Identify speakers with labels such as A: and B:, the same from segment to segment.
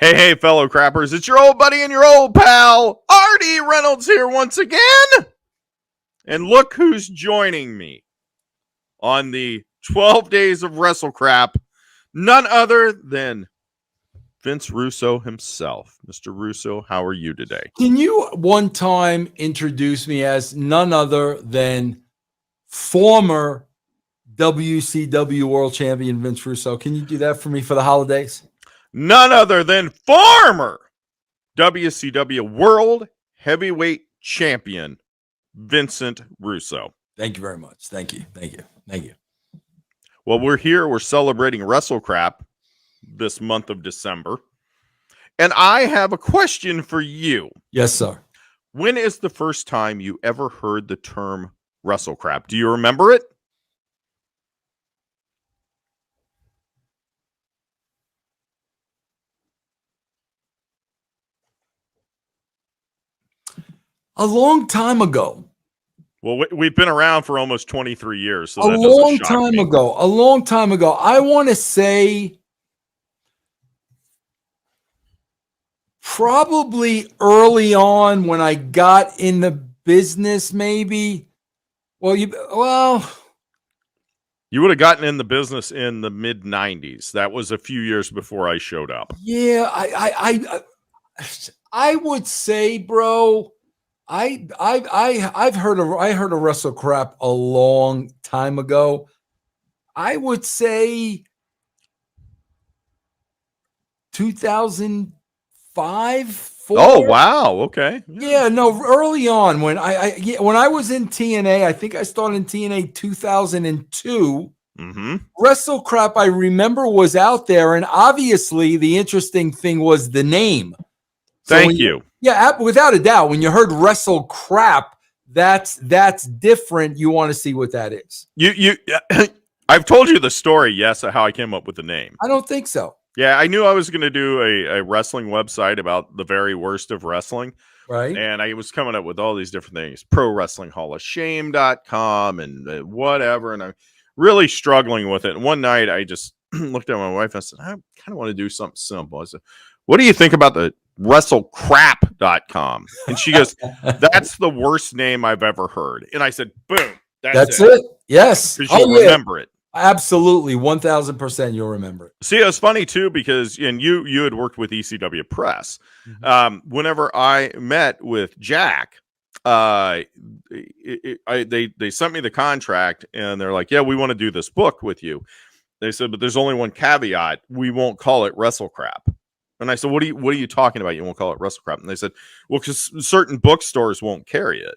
A: Hey, fellow crappers, it's your old buddy and your old pal, Artie Reynolds here once again. And look who's joining me on the 12 Days of WrestleCrap. None other than Vince Russo himself. Mr. Russo, how are you today?
B: Can you one time introduce me as none other than former WCW World Champion Vince Russo? Can you do that for me for the holidays?
A: None other than former WCW World Heavyweight Champion Vincent Russo.
B: Thank you very much. Thank you.
A: Well, we're celebrating WrestleCrap this month of December. And I have a question for you.
B: Yes, sir.
A: When is the first time you ever heard the term WrestleCrap? Do you remember it?
B: A long time ago.
A: Well, we've been around for almost 23 years. So
B: a long time ago. I want to say probably early on when I got in the business, maybe. You
A: would have gotten in the business in the mid 90s. That was a few years before I showed up.
B: Yeah, I would say, bro, I've heard of WrestleCrap a long time ago. I would say 2005, 4.
A: Oh, wow. Okay.
B: Yeah, no, early on when when I was in TNA, I think I started in TNA 2002.
A: Mm-hmm.
B: WrestleCrap, I remember, was out there, and obviously the interesting thing was the name.
A: Thank you.
B: Yeah, without a doubt. When you heard WrestleCrap, that's different. You want to see what that is.
A: I've told you the story, yes, of how I came up with the name.
B: I don't think so.
A: Yeah, I knew I was going to do a wrestling website about the very worst of wrestling.
B: Right.
A: And I was coming up with all these different things, ProWrestlingHallOfShame.com and whatever. And I'm really struggling with it. And one night I just looked at my wife and I said, I kind of want to do something simple. I said, what do you think about the WrestleCrap.com? And she goes, that's the worst name I've ever heard. And I said, boom,
B: that's it. Yes.
A: Because you'll remember it.
B: Absolutely. 1000% you'll remember it.
A: See, it was funny too, because you had worked with ECW Press. Mm-hmm. Whenever I met with Jack, they sent me the contract and they're like, yeah, we want to do this book with you. They said, but there's only one caveat. We won't call it WrestleCrap. And I said, what are you talking about? You won't call it WrestleCrap. And they said, well, because certain bookstores won't carry it.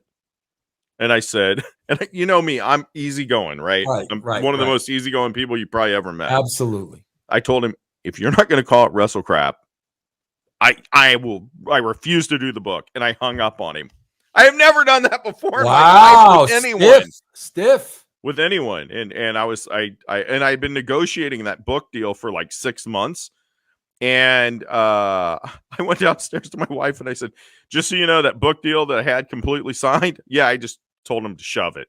A: And I said, and you know me, I'm easygoing, right? I'm one of the most easygoing people you probably ever met.
B: Absolutely.
A: I told him, if you're not going to call it WrestleCrap, I refuse to do the book. And I hung up on him. I have never done that before.
B: Wow.
A: In my life with anyone.
B: Stiff.
A: With anyone. And I'd been negotiating that book deal for like 6 months. And I went downstairs to my wife and I said, just so you know, that book deal that I had completely signed. Yeah, I just told him to shove it.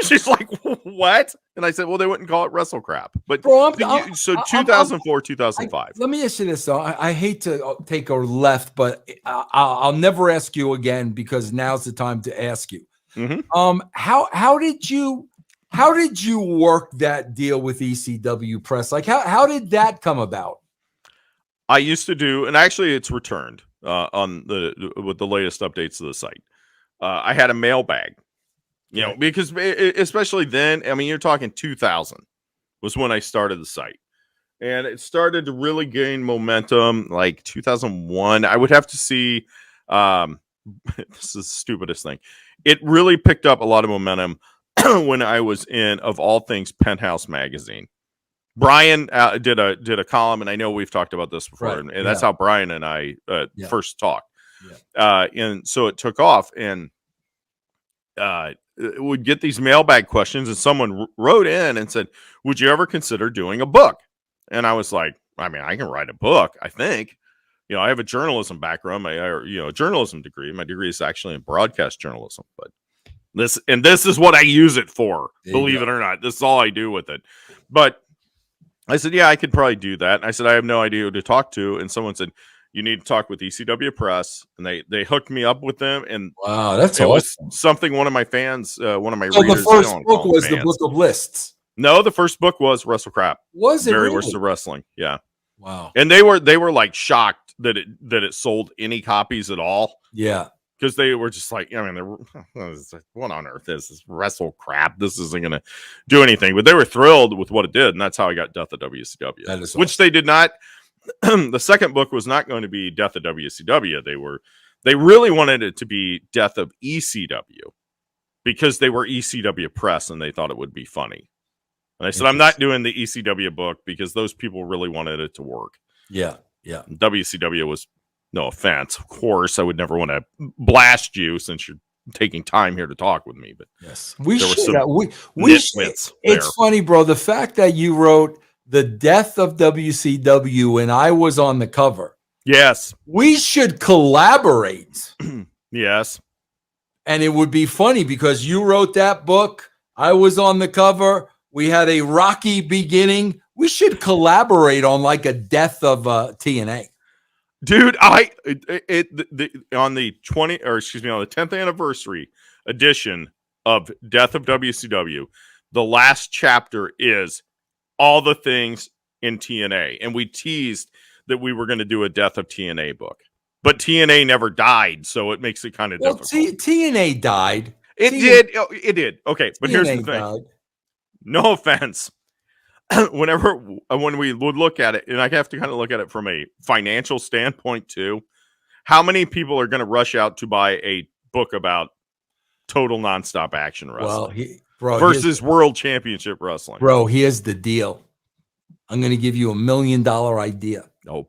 A: She's like, what? And I said, well, they wouldn't call it WrestleCrap. But
B: bro,
A: 2004, 2005.
B: Let me ask you this, though. I hate to take a left, but I'll never ask you again because now's the time to ask you.
A: Mm-hmm.
B: How did you work that deal with ECW Press? Like, how did that come about?
A: I used to do, and actually it's returned with the latest updates to the site. I had a mailbag, because especially then, I mean, you're talking 2000 was when I started the site, and it started to really gain momentum like 2001. I would have to see, this is the stupidest thing. It really picked up a lot of momentum when I was in, of all things, Penthouse magazine. Brian did a column, and I know we've talked about this before, and that's how Brian and I first talked. Yeah. And so it took off, and would get these mailbag questions, and someone wrote in and said, would you ever consider doing a book? And I was like, I mean, I can write a book, I think. I have a journalism background, a journalism degree. My degree is actually in broadcast journalism, but this is what I use it for, believe it or not. This is all I do with it. But I said, yeah, I could probably do that. And I said, I have no idea who to talk to. And someone said, you need to talk with ECW Press. And they hooked me up with them. And
B: Wow, that's
A: it
B: awesome.
A: was something one of my fans, one of my
B: So
A: readers.
B: the first book was the book of lists.
A: No, the first book was WrestleCrap.
B: Was it
A: Very
B: really?
A: Worst of Wrestling. Yeah.
B: Wow.
A: And they were like shocked that it sold any copies at all.
B: Yeah.
A: Because they were just like, I mean, what on earth is this WrestleCrap? This isn't going to do anything. But they were thrilled with what it did, and that's how I got Death of WCW.
B: That is
A: which
B: awesome.
A: they did not. The second book was not going to be Death of WCW. They really wanted it to be Death of ECW because they were ECW Press and they thought it would be funny. And I said, I'm not doing the ECW book because those people really wanted it to work.
B: Yeah. Yeah.
A: WCW was, no offense, of course, I would never want to blast you since you're taking time here to talk with me. But
B: yes, we
A: there
B: should.
A: We should.
B: It's funny, bro. The fact that you wrote The Death of WCW and I was on the cover.
A: Yes.
B: We should collaborate.
A: Yes.
B: And it would be funny because you wrote that book. I was on the cover. We had a rocky beginning. We should collaborate on like a Death of TNA.
A: Dude, on the 10th anniversary edition of Death of WCW, the last chapter is all the things in TNA. And we teased that we were going to do a Death of TNA book. But TNA never died, so it makes it kind of difficult.
B: TNA died.
A: It did. Okay, but here's the thing. Died. No offense. When we would look at it, and I have to kind of look at it from a financial standpoint too, how many people are going to rush out to buy a book about total nonstop action wrestling versus World Championship Wrestling?
B: Bro, here's the deal. I'm going to give you $1 million idea.
A: Oh,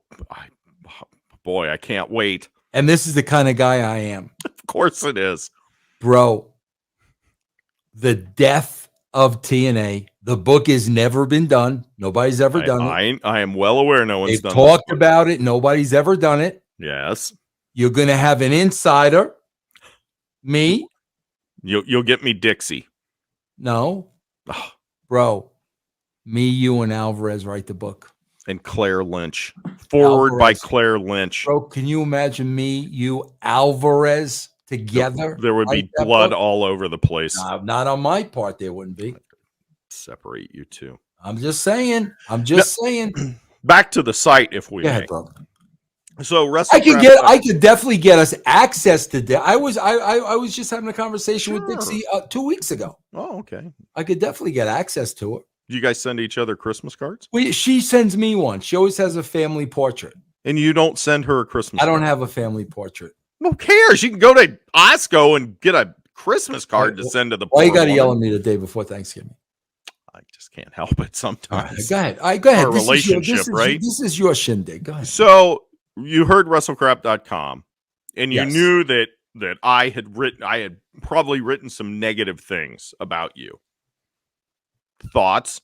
A: boy, I can't wait.
B: And this is the kind of guy I am.
A: Of course it is.
B: Bro, the Death of TNA. The book has never been done. Nobody's ever done it.
A: I am well aware no one's
B: done it.
A: They've
B: talked about it. Nobody's ever done it.
A: Yes.
B: You're going to have an insider. Me.
A: You'll get me Dixie.
B: No. Bro. Me, you, and Alvarez write the book.
A: And Claire Lynch. Forward by Claire Lynch.
B: Bro, can you imagine me, you, Alvarez together?
A: There would be blood all over the place.
B: Not on my part, there wouldn't be.
A: Separate you two.
B: I'm just saying. saying.
A: Back to the site, if we may.
B: Bro.
A: So
B: I could definitely get us access to that. I was just having a conversation with Dixie 2 weeks ago.
A: Oh, okay.
B: I could definitely get access to it.
A: Do you guys send each other Christmas cards?
B: She sends me one. She always has a family portrait.
A: And you don't send her a Christmas card?
B: I don't have a family portrait.
A: Who cares? You can go to Osco and get a Christmas card to send to the
B: Why you got to yell at me the day before Thanksgiving?
A: I just can't help it sometimes.
B: Go ahead. Go ahead.
A: Our relationship, right?
B: This is your shindig. Go ahead.
A: So you heard WrestleCrap.com, and you knew that I had probably written some negative things about you. Thoughts?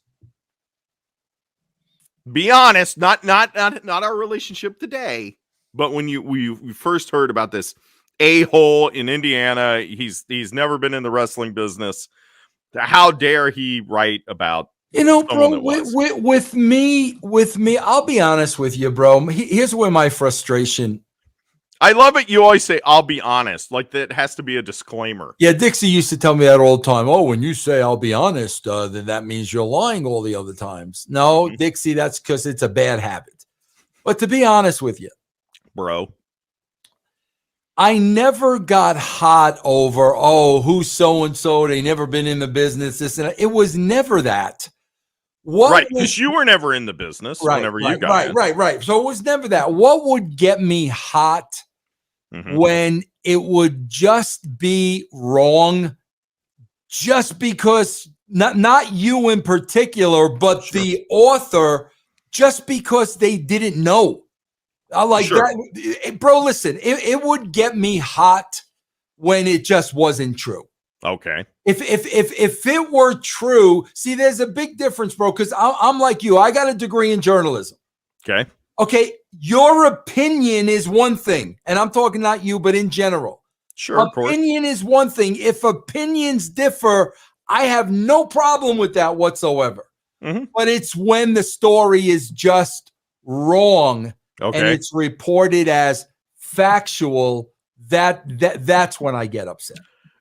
A: Be honest. Not our relationship today, but when we first heard about this a-hole in Indiana, he's never been in the wrestling business. How dare he write about
B: bro, with me, I'll be honest with you, bro. Here's where my frustration.
A: I love it. You always say, I'll be honest. Like that has to be a disclaimer.
B: Yeah, Dixie used to tell me that all the time. Oh, when you say I'll be honest, then that means you're lying all the other times. No, Dixie, that's because it's a bad habit. But to be honest with you,
A: bro,
B: I never got hot over, who's so-and-so, they never been in the business, this and that. It was never that.
A: Right, because you were never in the business whenever you got in.
B: Right. So it was never that. What would get me hot when it would just be wrong, just because, not you in particular, but the author, just because they didn't know. I like that. Bro, listen, it would get me hot when it just wasn't true.
A: Okay.
B: If it were true, see, there's a big difference, bro, because I'm like you. I got a degree in journalism. Okay. Your opinion is one thing, and I'm talking not you, but in general.
A: Sure,
B: opinion is one thing. If opinions differ, I have no problem with that whatsoever. but it's when the story is just wrong and it's reported as factual that's when I get upset.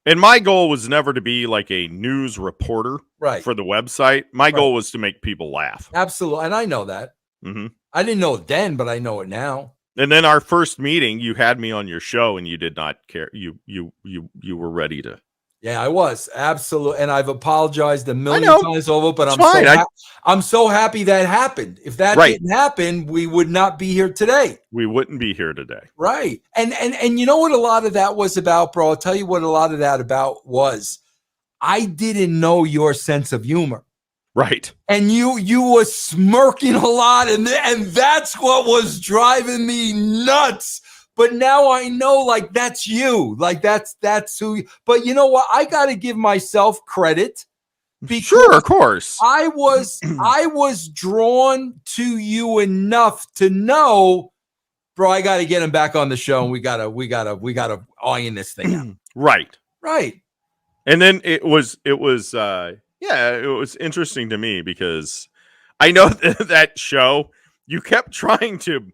A: And my goal was never to be like a news reporter for the website. My goal was to make people laugh.
B: Absolutely. And I know that. I didn't know it then, but I know it now.
A: And then our first meeting, you had me on your show and you did not care. You were ready to.
B: Yeah, I was. Absolutely. And I've apologized a million times over, but I'm so happy that happened. If that didn't happen, we would not be here today.
A: We wouldn't be here today.
B: Right. And you know what a lot of that was about, bro? I'll tell you what a lot of that about was. I didn't know your sense of humor.
A: Right.
B: And you were smirking a lot, and that's what was driving me nuts. But now I know, like, that's you. Like, that's who. But you know what? I got to give myself credit.
A: Sure, of course.
B: I was drawn to you enough to know, bro, I got to get him back on the show, and we gotta iron this thing out.
A: Right.
B: Right.
A: And then it was interesting to me because I know that show, you kept trying to.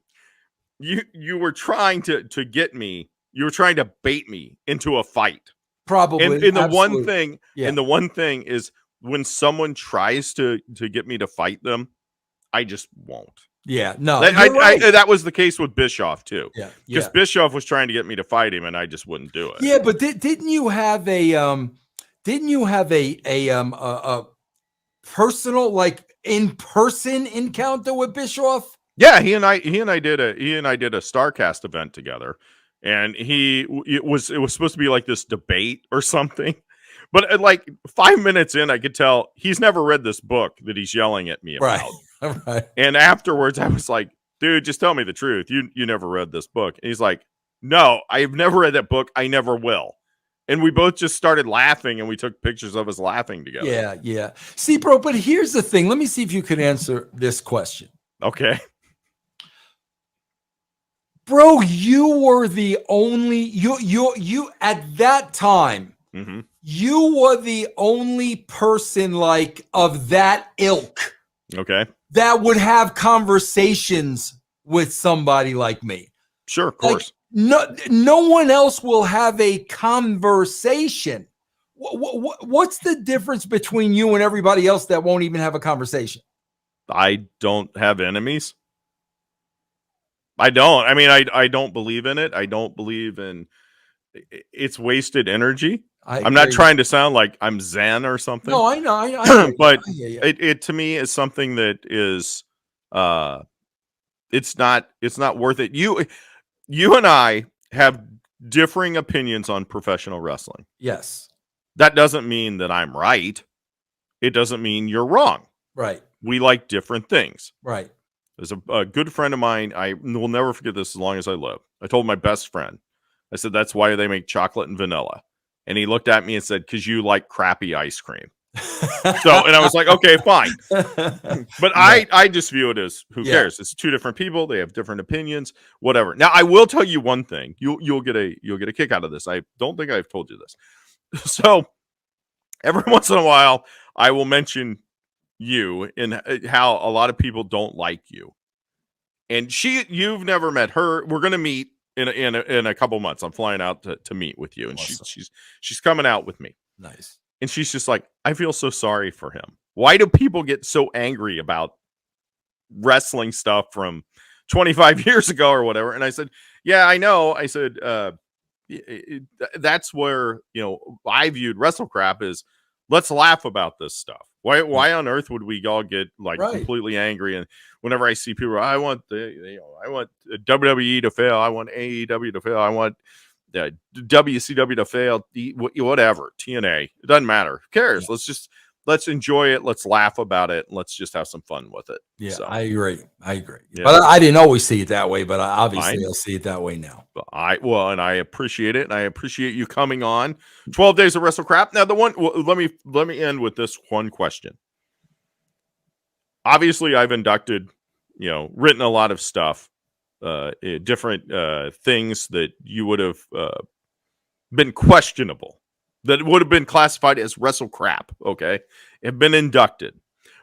A: You were trying to get me. You were trying to bait me into a fight.
B: Probably.
A: And the one thing, and the one thing is when someone tries to get me to fight them, I just won't.
B: Yeah, no.
A: That was the case with Bischoff too.
B: Yeah,
A: because Bischoff was trying to get me to fight him, and I just wouldn't do it.
B: Yeah, but didn't you have a personal, like, in-person encounter with Bischoff?
A: Yeah, he and I did a StarCast event together, and it was supposed to be like this debate or something, but like 5 minutes in, I could tell he's never read this book that he's yelling at me about.
B: Right.
A: And afterwards, I was like, "Dude, just tell me the truth. You never read this book." And he's like, "No, I've never read that book. I never will." And we both just started laughing, and we took pictures of us laughing together.
B: Yeah. See, bro, but here's the thing. Let me see if you can answer this question.
A: Okay.
B: Bro, you were the only you at that time. You were the only person, like, of that ilk.
A: Okay.
B: That would have conversations with somebody like me.
A: Sure, of course.
B: No one else will have a conversation. What's the difference between you and everybody else that won't even have a conversation?
A: I don't have enemies. I don't. I mean, I don't believe in it. I don't believe in it's wasted energy. I'm not trying to sound like I'm Zen or something.
B: No, I know.
A: But it to me is something that is it's not worth it. You and I have differing opinions on professional wrestling.
B: Yes.
A: That doesn't mean that I'm right. It doesn't mean you're wrong.
B: Right.
A: We like different things.
B: Right.
A: There's a good friend of mine. I will never forget this as long as I live. I told my best friend, I said, that's why they make chocolate and vanilla. And he looked at me and said, because you like crappy ice cream. And I was like, okay, fine. But I just view it as, who cares? It's two different people. They have different opinions, whatever. Now, I will tell you one thing. You'll get a kick out of this. I don't think I've told you this. So every once in a while, I will mention you and how a lot of people don't like you. And you've never met her. We're going to meet in a couple months. I'm flying out to meet with you. And awesome. she's coming out with me.
B: Nice.
A: And she's just like, I feel so sorry for him. Why do people get so angry about wrestling stuff from 25 years ago or whatever? And I said, yeah, I know. I said, that's where, I viewed WrestleCrap is, let's laugh about this stuff. Why on earth would we all get completely angry? And whenever I see people, I want WWE to fail. I want AEW to fail. I want WCW to fail. Whatever. TNA. It doesn't matter. Who cares? Yeah. Let's enjoy it. Let's laugh about it. And let's just have some fun with it.
B: Yeah,
A: so,
B: I agree.
A: Yeah.
B: But I didn't always see it that way, but obviously I'll see it that way now.
A: And I appreciate it. And I appreciate you coming on 12 Days of WrestleCrap. Now, let me end with this one question. Obviously, I've inducted, written a lot of stuff, different things that you would have been questionable, that would have been classified as WrestleCrap, okay, have been inducted.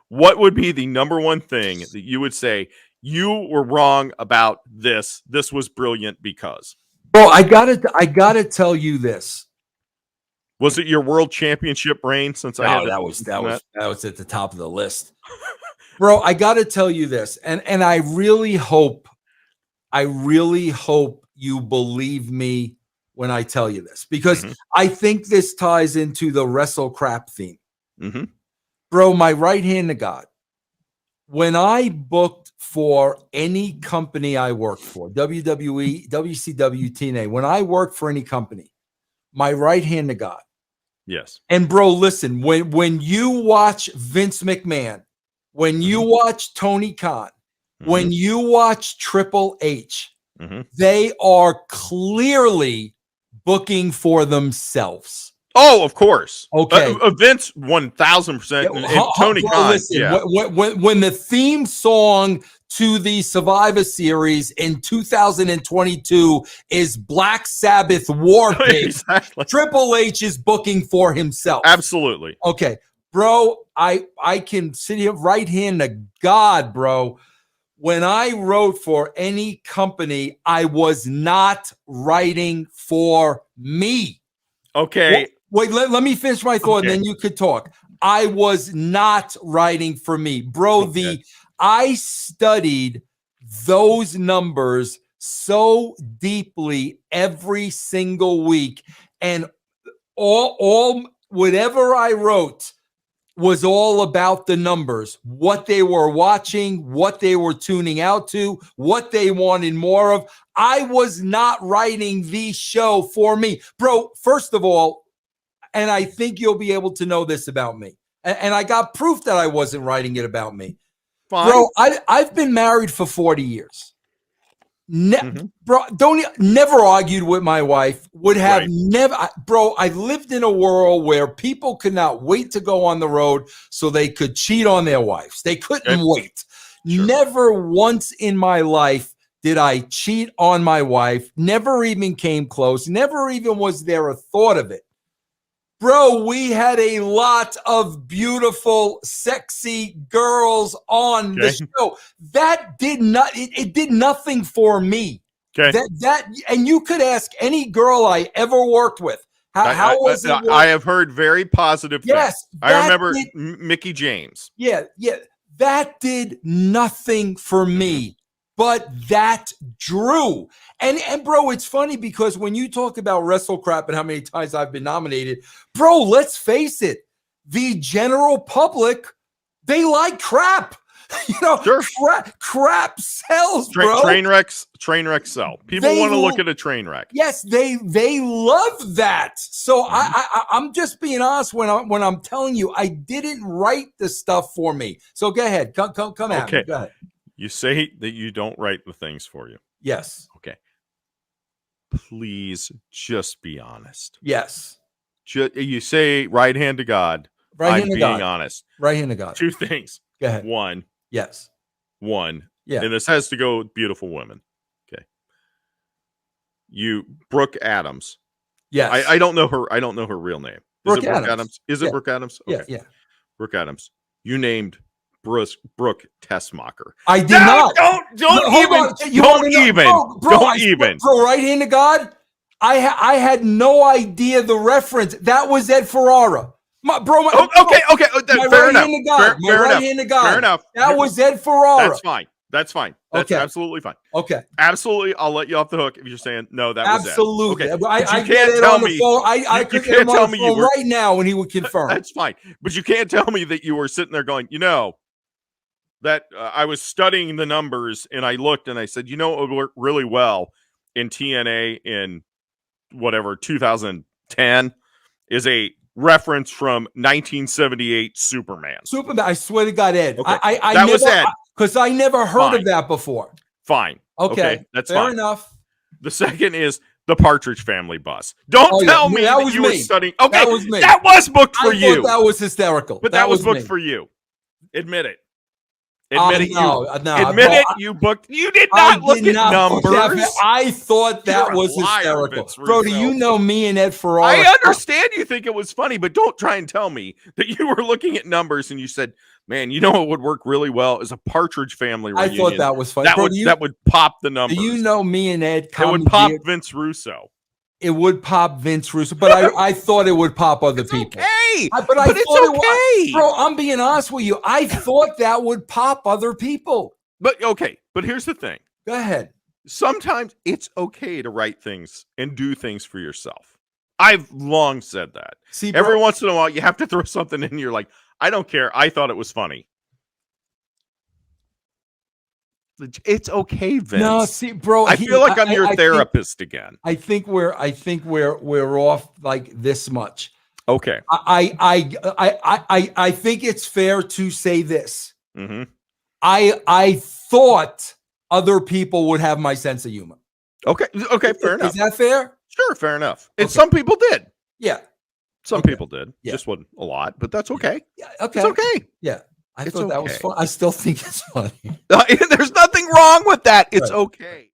A: what would be the number one thing that you would say you were wrong about this? This was brilliant because.
B: Bro, I gotta tell you this.
A: Was it your world championship reign? Since I had
B: that was at the top of the list. Bro, I gotta tell you this, and I really hope you believe me when I tell you this, because I think this ties into the WrestleCrap theme. Bro, my right hand to God, when I booked for any company I worked for, WWE, WCW, TNA, when I worked for any company, my right hand to God.
A: Yes.
B: And bro, listen, when you watch Vince McMahon, when you watch Tony Khan, when you watch Triple H, they are clearly booking for themselves.
A: Oh, of course.
B: Okay.
A: Vince 1000%. And Tony Khan.
B: Listen, when the theme song to the Survivor Series in 2022 is Black Sabbath War Pigs,
A: exactly.
B: Triple H is booking for himself.
A: Absolutely.
B: Okay, bro, I can sit here right hand to God, bro. When I wrote for any company, I was not writing for me.
A: Okay.
B: Wait, let me finish my thought, and then you could talk. I was not writing for me. Bro, I studied those numbers so deeply every single week, and all whatever I wrote was all about the numbers, what they were watching, what they were tuning out to, what they wanted more of. I was not writing the show for me. Bro, first of all, and I think you'll be able to know this about me, and I got proof that I wasn't writing it about me.
A: Fine.
B: Bro, I've been married for 40 years. Bro, never argued with my wife. Would have never, bro. I lived in a world where people could not wait to go on the road so they could cheat on their wives. They couldn't wait. Sure. Never once in my life did I cheat on my wife. Never even came close. Never even was there a thought of it. Bro, we had a lot of beautiful, sexy girls on the show. That did not, it did nothing for me. Okay. And you could ask any girl I ever worked with. How was it?
A: I have heard very positive things. I remember Mickey James.
B: Yeah. That did nothing for me. But that drew. And bro, it's funny because when you talk about WrestleCrap and how many times I've been nominated, bro, let's face it. The general public, they like crap. You know, crap sells, bro.
A: Train wrecks sell. People want to look at a train wreck.
B: Yes, they love that. So I'm just being honest when I'm telling you, I didn't write the stuff for me. So go ahead. Come at me. Go ahead.
A: You say that you don't write the things for you.
B: Yes.
A: Okay. Please just be honest.
B: Yes.
A: You say right hand to God. I'm being honest.
B: Right hand to God.
A: Two things.
B: Go ahead.
A: One.
B: Yes.
A: One.
B: Yeah.
A: And this has to go with beautiful women. Okay. Brooke Adams.
B: Yes.
A: I don't know her. I don't know her real name.
B: Brooke Adams.
A: Is it Brooke Adams?
B: Okay. Yeah.
A: Brooke Adams. You named Brooke Tessmacher.
B: I did not.
A: Don't even.
B: Bro, right hand to God, I had no idea the reference. That was Ed Ferrara.
A: Okay. Fair enough.
B: That was Ed Ferrara.
A: That's fine. That's absolutely fine.
B: Okay.
A: Absolutely. I'll let you off the hook if you're saying no, that was Ed.
B: Absolutely.
A: Okay.
B: I can't tell me. I could get him on the phone right now and he would confirm.
A: That's fine. But you can't tell me that you were sitting there going, that I was studying the numbers and I looked and I said, it would work really well in TNA in whatever 2010 is a reference from 1978 Superman.
B: I swear to God, Ed.
A: Okay. That was Ed.
B: Because I never heard of that before.
A: Fine.
B: Okay.
A: That's
B: fair
A: fine.
B: enough.
A: The second is the Partridge Family bus. Don't tell me that you were studying. Okay.
B: That was me.
A: That was booked for you.
B: That was hysterical.
A: But that was booked for you. Admit it.
B: Admit
A: it. You booked. You did not look at numbers.
B: I thought that was hysterical, bro. Do you know me and Ed Ferrara?
A: I understand you think it was funny, but don't try and tell me that you were looking at numbers and you said Man, you know what would work really well is a Partridge Family
B: I
A: reunion.
B: thought that was funny.
A: That
B: Bro,
A: would pop the numbers.
B: Do you know me and Ed?
A: It would pop Vince Russo.
B: It would pop Vince Russo, but I thought it would pop other people.
A: Okay,
B: But
A: it's okay,
B: bro. I'm being honest with you. I thought that would pop other people.
A: But okay, but here's the thing.
B: Go ahead.
A: Sometimes it's okay to write things and do things for yourself. I've long said that.
B: See, bro,
A: every once in a while, you have to throw something in. You're like, I don't care. I thought it was funny. It's okay, Vince.
B: No, see, bro.
A: I feel like I'm your therapist again.
B: I think we're off like this much.
A: Okay.
B: I think it's fair to say this.
A: Mm-hmm.
B: I thought other people would have my sense of humor.
A: Okay. Okay. Fair enough.
B: Is that fair?
A: Sure. Fair enough. And some people did.
B: Yeah.
A: Some people did.
B: Yeah.
A: Just wasn't a lot, but that's okay.
B: Yeah. Okay.
A: It's okay.
B: Yeah. I thought that was fun. I still think it's funny.
A: There's nothing wrong with that. It's okay.